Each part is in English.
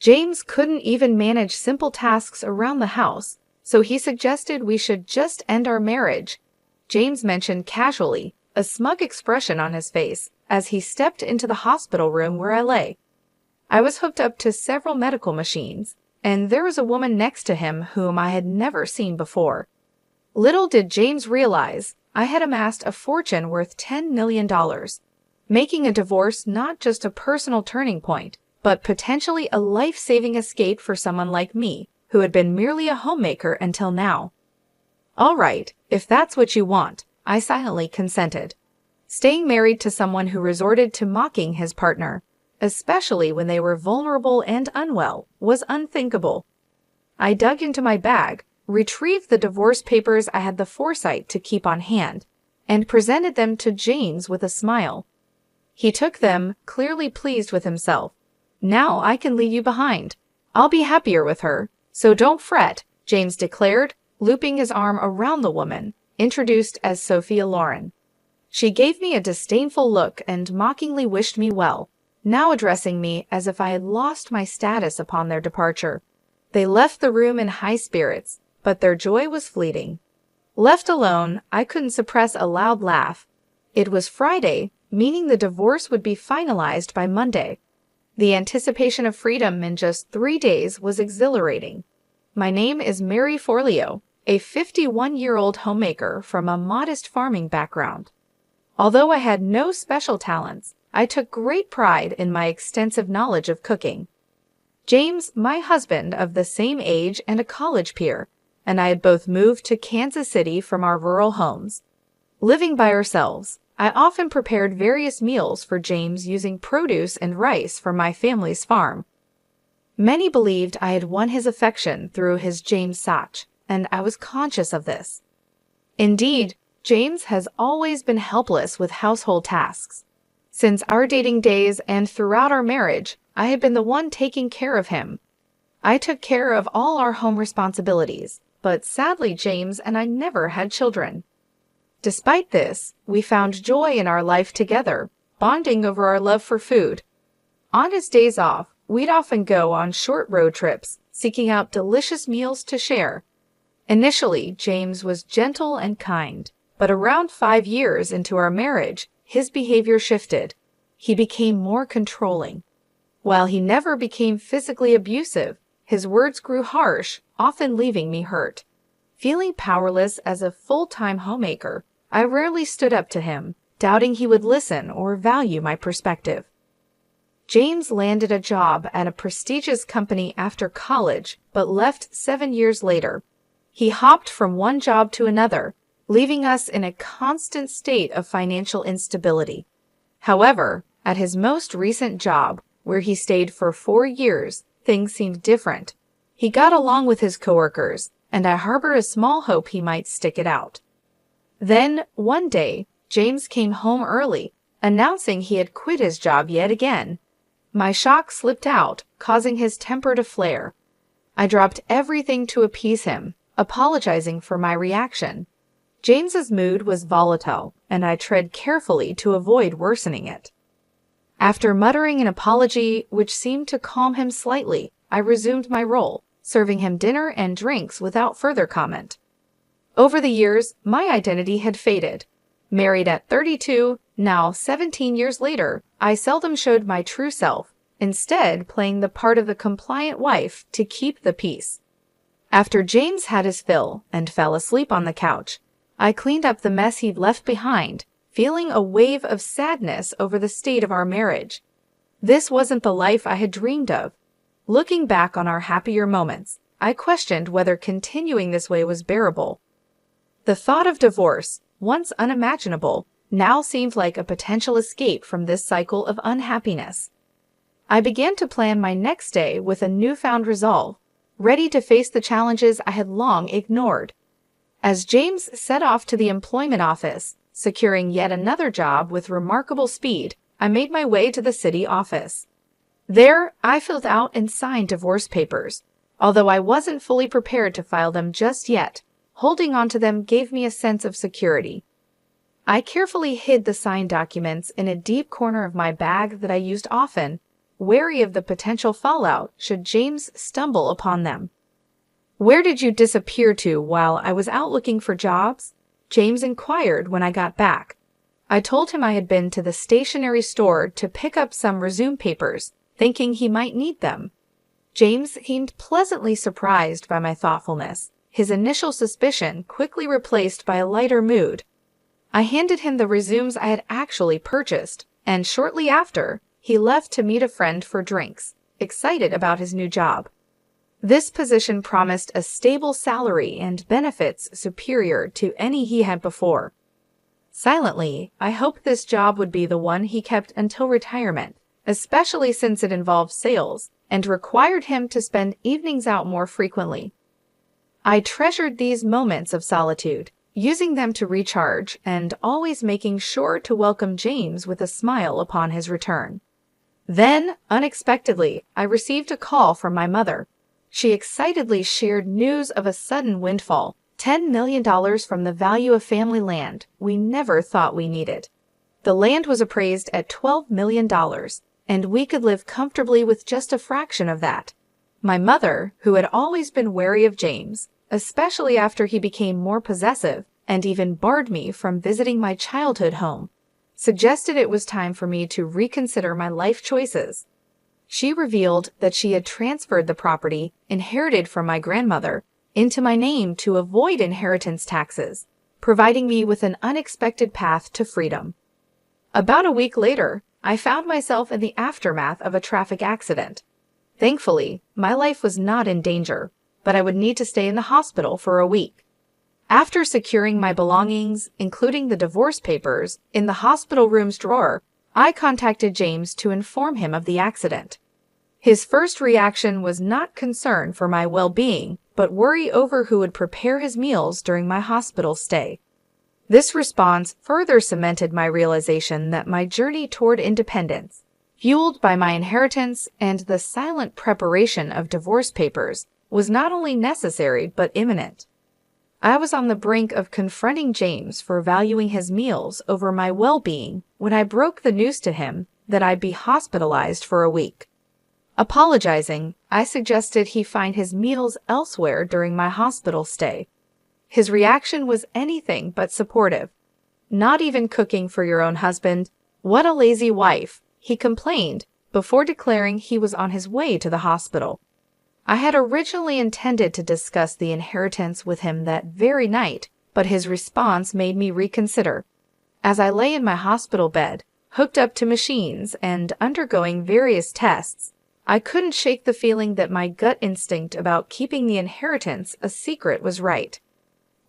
James couldn't even manage simple tasks around the house, so he suggested we should just end our marriage. James mentioned casually, a smug expression on his face, as he stepped into the hospital room where I lay. I was hooked up to several medical machines, and there was a woman next to him whom I had never seen before. Little did James realize I had amassed a fortune worth $10 million, making a divorce not just a personal turning point, but potentially a life-saving escape for someone like me, who had been merely a homemaker until now. All right, if that's what you want, I silently consented. Staying married to someone who resorted to mocking his partner, especially when they were vulnerable and unwell, was unthinkable. I dug into my bag, retrieved the divorce papers I had the foresight to keep on hand, and presented them to James with a smile. He took them, clearly pleased with himself. Now I can leave you behind. I'll be happier with her, so don't fret, James declared, looping his arm around the woman, introduced as Sophia Loren. She gave me a disdainful look and mockingly wished me well, now addressing me as if I had lost my status upon their departure. They left the room in high spirits, but their joy was fleeting. Left alone, I couldn't suppress a loud laugh. It was Friday, meaning the divorce would be finalized by Monday. The anticipation of freedom in just 3 days was exhilarating. My name is Mary Forleo, a 51-year-old homemaker from a modest farming background. Although I had no special talents, I took great pride in my extensive knowledge of cooking. James, my husband of the same age and a college peer, and I had both moved to Kansas City from our rural homes. Living by ourselves, I often prepared various meals for James using produce and rice from my family's farm. Many believed I had won his affection through his James Sach, and I was conscious of this. Indeed, James has always been helpless with household tasks. Since our dating days and throughout our marriage, I had been the one taking care of him. I took care of all our home responsibilities, but sadly James and I never had children. Despite this, we found joy in our life together, bonding over our love for food. On his days off, we'd often go on short road trips, seeking out delicious meals to share. Initially, James was gentle and kind, but around 5 years into our marriage, his behavior shifted. He became more controlling. While he never became physically abusive, his words grew harsh, often leaving me hurt. Feeling powerless as a full-time homemaker, I rarely stood up to him, doubting he would listen or value my perspective. James landed a job at a prestigious company after college, but left 7 years later. He hopped from one job to another, leaving us in a constant state of financial instability. However, at his most recent job, where he stayed for 4 years, things seemed different. He got along with his coworkers, and I harbor a small hope he might stick it out. Then, one day, James came home early, announcing he had quit his job yet again. My shock slipped out, causing his temper to flare. I dropped everything to appease him, apologizing for my reaction. James's mood was volatile, and I tread carefully to avoid worsening it. After muttering an apology, which seemed to calm him slightly, I resumed my role, serving him dinner and drinks without further comment. Over the years, my identity had faded. Married at 32, now 17 years later, I seldom showed my true self, instead playing the part of the compliant wife to keep the peace. After James had his fill and fell asleep on the couch, I cleaned up the mess he'd left behind, feeling a wave of sadness over the state of our marriage. This wasn't the life I had dreamed of. Looking back on our happier moments, I questioned whether continuing this way was bearable. The thought of divorce, once unimaginable, now seemed like a potential escape from this cycle of unhappiness. I began to plan my next day with a newfound resolve, ready to face the challenges I had long ignored. As James set off to the employment office, securing yet another job with remarkable speed, I made my way to the city office. There, I filled out and signed divorce papers, although I wasn't fully prepared to file them just yet. Holding onto them gave me a sense of security. I carefully hid the signed documents in a deep corner of my bag that I used often, wary of the potential fallout should James stumble upon them. "Where did you disappear to while I was out looking for jobs?" James inquired when I got back. I told him I had been to the stationery store to pick up some resume papers, thinking he might need them. James seemed pleasantly surprised by my thoughtfulness, his initial suspicion quickly replaced by a lighter mood. I handed him the resumes I had actually purchased, and shortly after, he left to meet a friend for drinks, excited about his new job. This position promised a stable salary and benefits superior to any he had before. Silently, I hoped this job would be the one he kept until retirement, especially since it involved sales and required him to spend evenings out more frequently. I treasured these moments of solitude, using them to recharge and always making sure to welcome James with a smile upon his return. Then, unexpectedly, I received a call from my mother. She excitedly shared news of a sudden windfall, $10 million from the value of family land we never thought we needed. The land was appraised at $12 million, and we could live comfortably with just a fraction of that. My mother, who had always been wary of James, especially after he became more possessive and even barred me from visiting my childhood home, suggested it was time for me to reconsider my life choices. She revealed that she had transferred the property, inherited from my grandmother, into my name to avoid inheritance taxes, providing me with an unexpected path to freedom. About a week later, I found myself in the aftermath of a traffic accident. Thankfully, my life was not in danger, but I would need to stay in the hospital for a week. After securing my belongings, including the divorce papers, in the hospital room's drawer, I contacted James to inform him of the accident. His first reaction was not concern for my well-being, but worry over who would prepare his meals during my hospital stay. This response further cemented my realization that my journey toward independence, fueled by my inheritance and the silent preparation of divorce papers, was not only necessary but imminent. I was on the brink of confronting James for valuing his meals over my well-being when I broke the news to him that I'd be hospitalized for a week. Apologizing, I suggested he find his meals elsewhere during my hospital stay. His reaction was anything but supportive. "Not even cooking for your own husband? What a lazy wife," he complained, before declaring he was on his way to the hospital. I had originally intended to discuss the inheritance with him that very night, but his response made me reconsider. As I lay in my hospital bed, hooked up to machines and undergoing various tests, I couldn't shake the feeling that my gut instinct about keeping the inheritance a secret was right.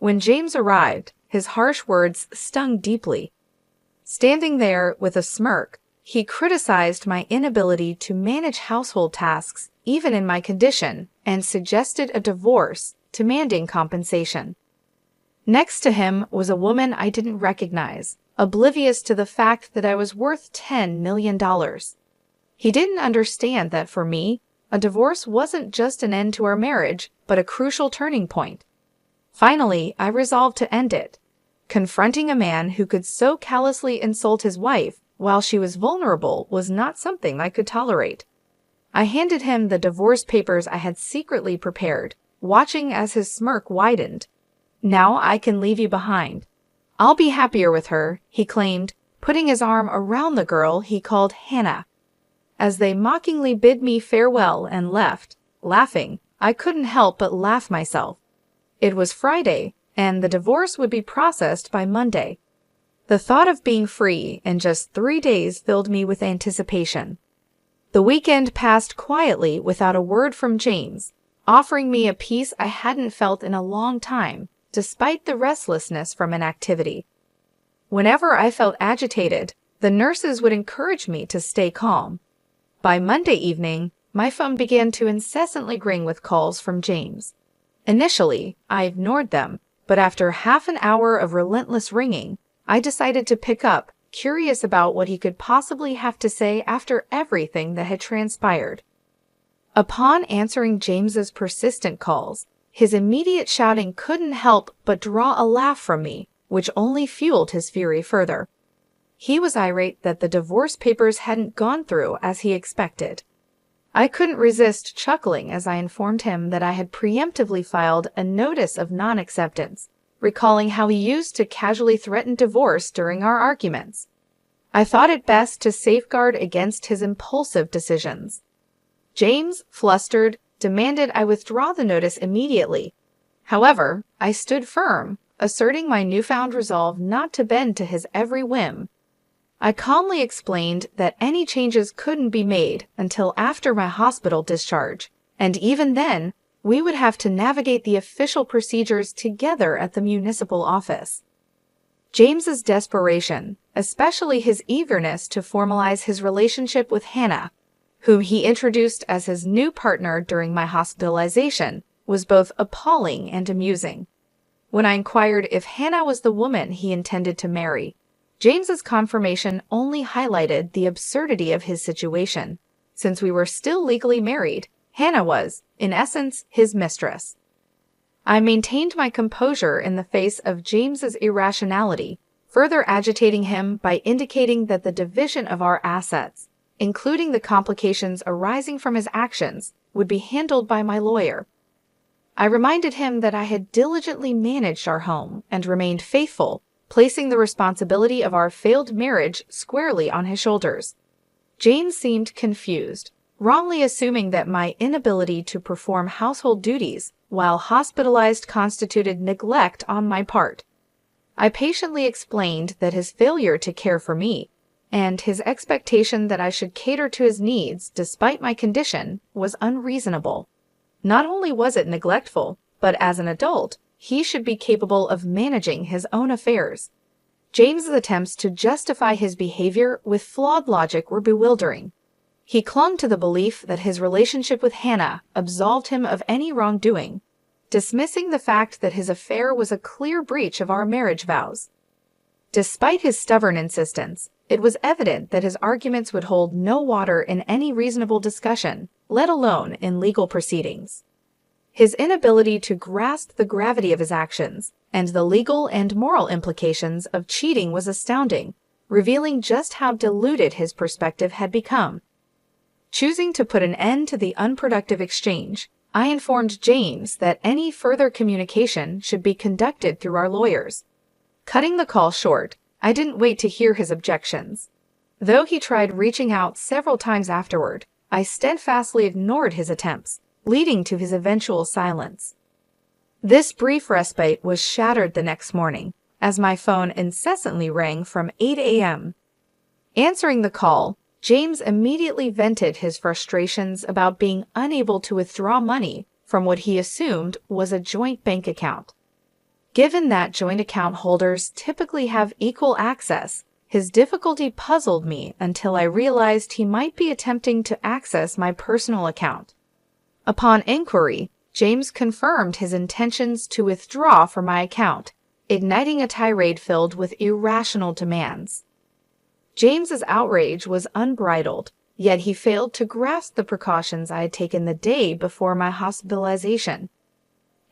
When James arrived, his harsh words stung deeply. Standing there with a smirk, he criticized my inability to manage household tasks even in my condition, and suggested a divorce, demanding compensation. Next to him was a woman I didn't recognize, oblivious to the fact that I was worth $10 million. He didn't understand that for me, a divorce wasn't just an end to our marriage, but a crucial turning point. Finally, I resolved to end it. Confronting a man who could so callously insult his wife while she was vulnerable was not something I could tolerate. I handed him the divorce papers I had secretly prepared, watching as his smirk widened. "Now I can leave you behind. I'll be happier with her," he claimed, putting his arm around the girl he called Hannah. As they mockingly bid me farewell and left, laughing, I couldn't help but laugh myself. It was Friday, and the divorce would be processed by Monday. The thought of being free in just 3 days filled me with anticipation. The weekend passed quietly without a word from James, offering me a peace I hadn't felt in a long time, despite the restlessness from inactivity. Whenever I felt agitated, the nurses would encourage me to stay calm. By Monday evening, my phone began to incessantly ring with calls from James. Initially, I ignored them, but after half an hour of relentless ringing, I decided to pick up, curious about what he could possibly have to say after everything that had transpired. Upon answering James's persistent calls, his immediate shouting couldn't help but draw a laugh from me, which only fueled his fury further. He was irate that the divorce papers hadn't gone through as he expected. I couldn't resist chuckling as I informed him that I had preemptively filed a notice of non-acceptance, recalling how he used to casually threaten divorce during our arguments. I thought it best to safeguard against his impulsive decisions. James, flustered, demanded I withdraw the notice immediately. However, I stood firm, asserting my newfound resolve not to bend to his every whim. I calmly explained that any changes couldn't be made until after my hospital discharge, and even then, we would have to navigate the official procedures together at the municipal office. James's desperation, especially his eagerness to formalize his relationship with Hannah, whom he introduced as his new partner during my hospitalization, was both appalling and amusing. When I inquired if Hannah was the woman he intended to marry, James's confirmation only highlighted the absurdity of his situation. Since we were still legally married, Hannah was, in essence, his mistress. I maintained my composure in the face of James's irrationality, further agitating him by indicating that the division of our assets, including the complications arising from his actions, would be handled by my lawyer. I reminded him that I had diligently managed our home and remained faithful, placing the responsibility of our failed marriage squarely on his shoulders. James seemed confused, wrongly assuming that my inability to perform household duties while hospitalized constituted neglect on my part. I patiently explained that his failure to care for me, and his expectation that I should cater to his needs despite my condition, was unreasonable. Not only was it neglectful, but as an adult, he should be capable of managing his own affairs. James's attempts to justify his behavior with flawed logic were bewildering. He clung to the belief that his relationship with Hannah absolved him of any wrongdoing, dismissing the fact that his affair was a clear breach of our marriage vows. Despite his stubborn insistence, it was evident that his arguments would hold no water in any reasonable discussion, let alone in legal proceedings. His inability to grasp the gravity of his actions and the legal and moral implications of cheating was astounding, revealing just how diluted his perspective had become. Choosing to put an end to the unproductive exchange, I informed James that any further communication should be conducted through our lawyers. Cutting the call short, I didn't wait to hear his objections. Though he tried reaching out several times afterward, I steadfastly ignored his attempts, leading to his eventual silence. This brief respite was shattered the next morning, as my phone incessantly rang from 8 a.m. Answering the call, James immediately vented his frustrations about being unable to withdraw money from what he assumed was a joint bank account. Given that joint account holders typically have equal access, his difficulty puzzled me until I realized he might be attempting to access my personal account. Upon inquiry, James confirmed his intentions to withdraw from my account, igniting a tirade filled with irrational demands. James's outrage was unbridled, yet he failed to grasp the precautions I had taken the day before my hospitalization.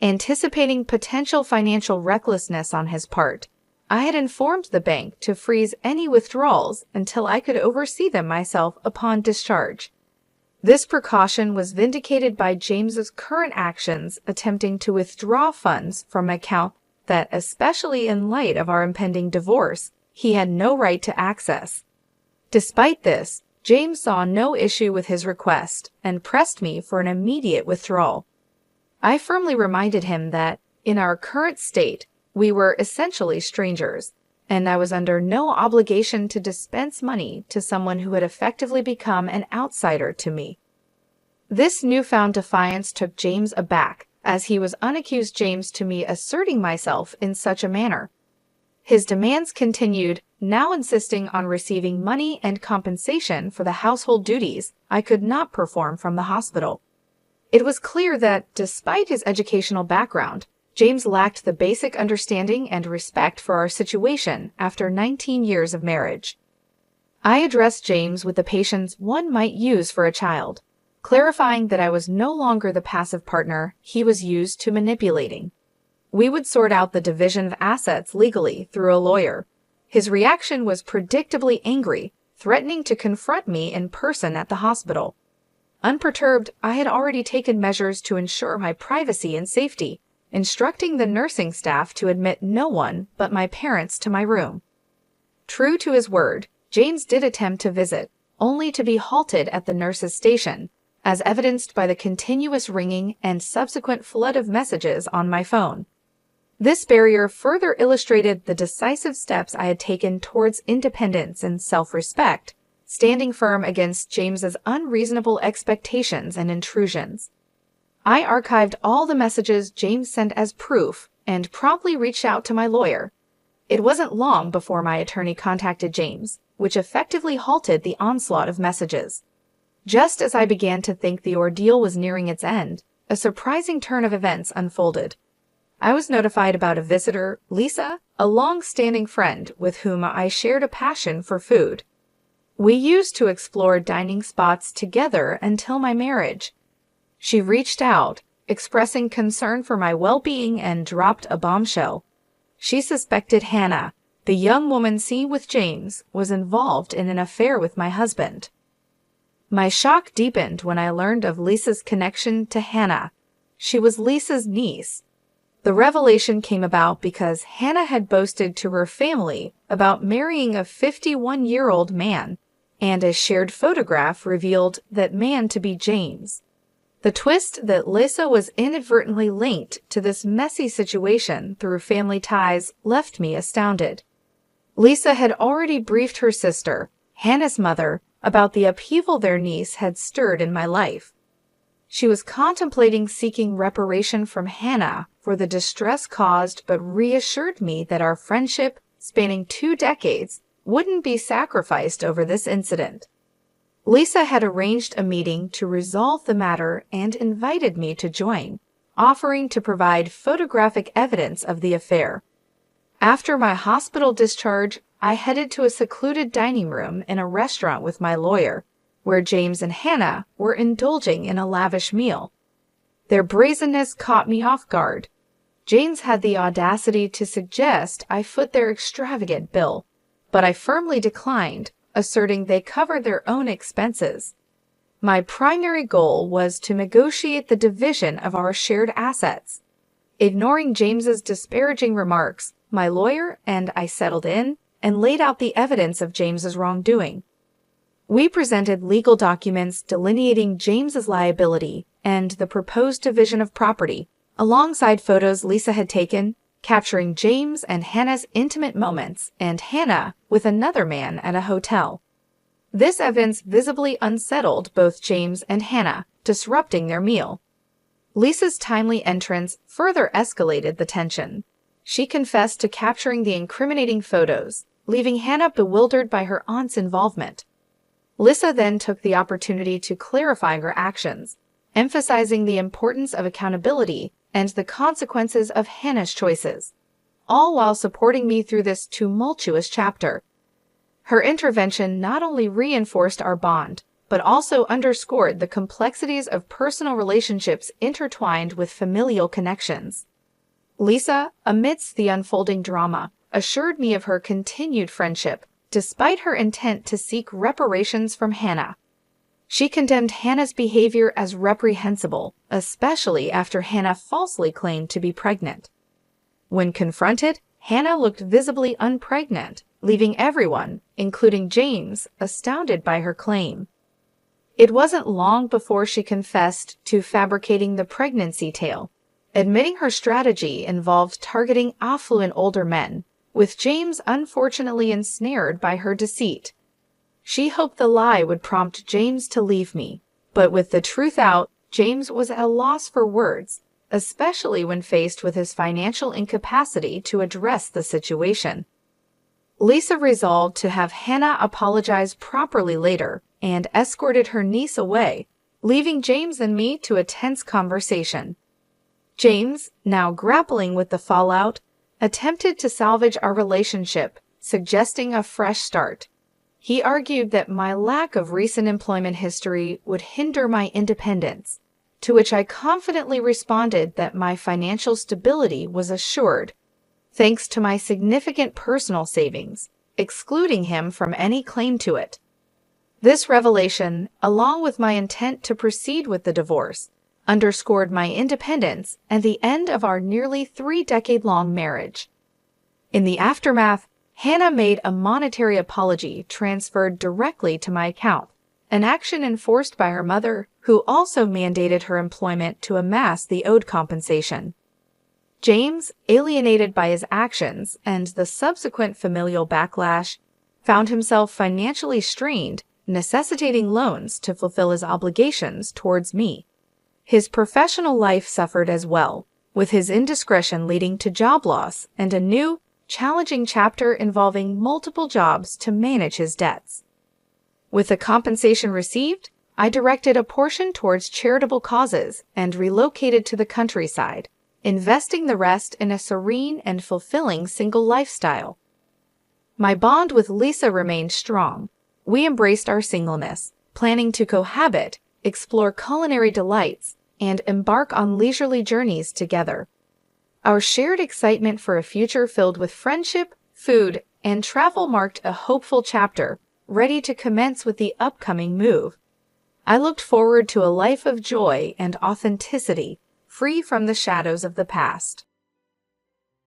Anticipating potential financial recklessness on his part, I had informed the bank to freeze any withdrawals until I could oversee them myself upon discharge. This precaution was vindicated by James's current actions attempting to withdraw funds from an account that, especially in light of our impending divorce, he had no right to access. Despite this, James saw no issue with his request and pressed me for an immediate withdrawal. I firmly reminded him that, in our current state, we were essentially strangers, and I was under no obligation to dispense money to someone who had effectively become an outsider to me. This newfound defiance took James aback, as he was unaccused James to me asserting myself in such a manner. His demands continued, now insisting on receiving money and compensation for the household duties I could not perform from the hospital. It was clear that, despite his educational background, James lacked the basic understanding and respect for our situation after 19 years of marriage. I addressed James with the patience one might use for a child, clarifying that I was no longer the passive partner he was used to manipulating. We would sort out the division of assets legally through a lawyer. His reaction was predictably angry, threatening to confront me in person at the hospital. Unperturbed, I had already taken measures to ensure my privacy and safety, instructing the nursing staff to admit no one but my parents to my room. True to his word, James did attempt to visit, only to be halted at the nurse's station, as evidenced by the continuous ringing and subsequent flood of messages on my phone. This barrier further illustrated the decisive steps I had taken towards independence and self-respect, standing firm against James's unreasonable expectations and intrusions. I archived all the messages James sent as proof and promptly reached out to my lawyer. It wasn't long before my attorney contacted James, which effectively halted the onslaught of messages. Just as I began to think the ordeal was nearing its end, a surprising turn of events unfolded. I was notified about a visitor, Lisa, a long-standing friend with whom I shared a passion for food. We used to explore dining spots together until my marriage. She reached out, expressing concern for my well-being, and dropped a bombshell. She suspected Hannah, the young woman seen with James, was involved in an affair with my husband. My shock deepened when I learned of Lisa's connection to Hannah. She was Lisa's niece. The revelation came about because Hannah had boasted to her family about marrying a 51-year-old man, and a shared photograph revealed that man to be James. The twist that Lisa was inadvertently linked to this messy situation through family ties left me astounded. Lisa had already briefed her sister, Hannah's mother, about the upheaval their niece had stirred in my life. She was contemplating seeking reparation from Hannah for the distress caused, but reassured me that our friendship, spanning 2 decades, wouldn't be sacrificed over this incident. Lisa had arranged a meeting to resolve the matter and invited me to join, offering to provide photographic evidence of the affair. After my hospital discharge, I headed to a secluded dining room in a restaurant with my lawyer, where James and Hannah were indulging in a lavish meal. Their brazenness caught me off guard. James had the audacity to suggest I foot their extravagant bill, but I firmly declined, asserting they covered their own expenses. My primary goal was to negotiate the division of our shared assets. Ignoring James's disparaging remarks, my lawyer and I settled in and laid out the evidence of James's wrongdoing. We presented legal documents delineating James's liability and the proposed division of property, alongside photos Lisa had taken, capturing James and Hannah's intimate moments and Hannah with another man at a hotel. This evidence visibly unsettled both James and Hannah, disrupting their meal. Lisa's timely entrance further escalated the tension. She confessed to capturing the incriminating photos, leaving Hannah bewildered by her aunt's involvement. Lisa then took the opportunity to clarify her actions, emphasizing the importance of accountability and the consequences of Hannah's choices, all while supporting me through this tumultuous chapter. Her intervention not only reinforced our bond, but also underscored the complexities of personal relationships intertwined with familial connections. Lisa, amidst the unfolding drama, assured me of her continued friendship, despite her intent to seek reparations from Hannah. She condemned Hannah's behavior as reprehensible, especially after Hannah falsely claimed to be pregnant. When confronted, Hannah looked visibly unpregnant, leaving everyone, including James, astounded by her claim. It wasn't long before she confessed to fabricating the pregnancy tale, admitting her strategy involved targeting affluent older men, with James unfortunately ensnared by her deceit. She hoped the lie would prompt James to leave me, but with the truth out, James was at a loss for words, especially when faced with his financial incapacity to address the situation. Lisa resolved to have Hannah apologize properly later and escorted her niece away, leaving James and me to a tense conversation. James, now grappling with the fallout, attempted to salvage our relationship, suggesting a fresh start. He argued that my lack of recent employment history would hinder my independence, to which I confidently responded that my financial stability was assured, thanks to my significant personal savings, excluding him from any claim to it. This revelation, along with my intent to proceed with the divorce, underscored my independence and the end of our nearly 3-decade-long marriage. In the aftermath, Hannah made a monetary apology transferred directly to my account, an action enforced by her mother, who also mandated her employment to amass the owed compensation. James, alienated by his actions and the subsequent familial backlash, found himself financially strained, necessitating loans to fulfill his obligations towards me. His professional life suffered as well, with his indiscretion leading to job loss and a new, challenging chapter involving multiple jobs to manage his debts. With the compensation received, I directed a portion towards charitable causes and relocated to the countryside, investing the rest in a serene and fulfilling single lifestyle. My bond with Lisa remained strong. We embraced our singleness, planning to cohabit, explore culinary delights, and embark on leisurely journeys together. Our shared excitement for a future filled with friendship, food, and travel marked a hopeful chapter, ready to commence with the upcoming move. I looked forward to a life of joy and authenticity, free from the shadows of the past.